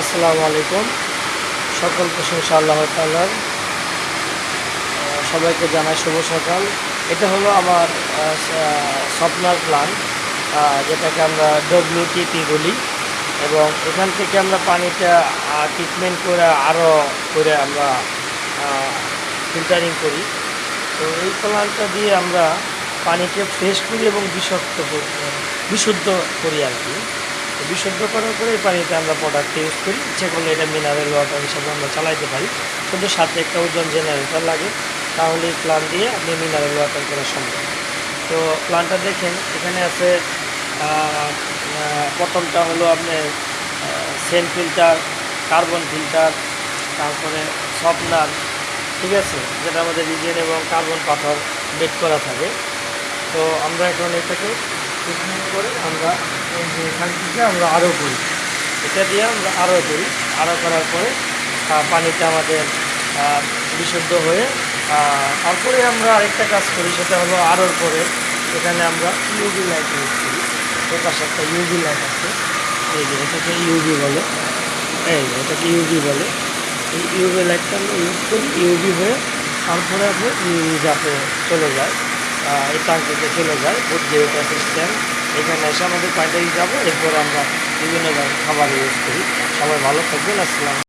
আসসালামু আলাইকুম। সকল প্রশংসা আল্লাহ তাআলার। সবাইকে জানাই শুভ সকাল। এটা হলো আমার স্বপ্নার প্ল্যান্ট, যেটাকে আমরা ডব্লিউটিপি বলি। এবং এখান থেকে আমরা পানিটা ট্রিটমেন্ট করে আরও করে আমরা ফিল্টারিং করি। তো এই প্ল্যান্টটা দিয়ে আমরা পানিকে ফ্রেশ করি এবং বিশুদ্ধ করি আর কি। বিশুদ্ধ করার পরে এই পানিতে আমরা প্রোডাক্ট ইউজ করি। ইচ্ছে করলে এটা মিনারেল ওয়াটার হিসাবে আমরা চালাইতে পারি, কিন্তু সাথে একটা ওজন জেনারেটর লাগে, তাহলে এই প্ল্যান্ট দিয়ে আপনি মিনারেল ওয়াটার করা সম্ভব। তো প্ল্যান্টটা দেখেন, এখানে আছে প্রথমটা হলো আপনার সেন্ট ফিল্টার, কার্বন ফিল্টার, তারপরে সফটনার, ঠিক আছে, যেটা আমাদের রিজেন এবং কার্বন পাথর বেক করা থাকে। তো আমরা এখন এটাকে ট্রিটমেন্ট করে আমরা এখান থেকে আমরা আরও করি, এটা দিয়ে আমরা আরও করি। আরও করার পরে পানিটা আমাদের বিশুদ্ধ হয়ে তারপরে আমরা আরেকটা কাজ করি, সেটা হলো আরোর পরে এখানে আমরা ইউভি লাইট ইউজ করি। এর পাশে একটা ইউভি লাইট আছে, এই যে এটাকে ইউভি বলে, এটাকে ইউভি বলে। এই ইউভি লাইটটা আমরা ইউজ করি, ইউভি হয়ে তারপরে আপনি যাতে চলে যায়, এই ট্যাঙ্কিতে চলে যায় ফুড গ্রেড সিস্টেম। এখানে এসে আমাদের পানিটা যাবো, এরপরে আমরা বিভিন্ন খাবার ইউজ করি। সবাই ভালো থাকবেন। আসসালাম।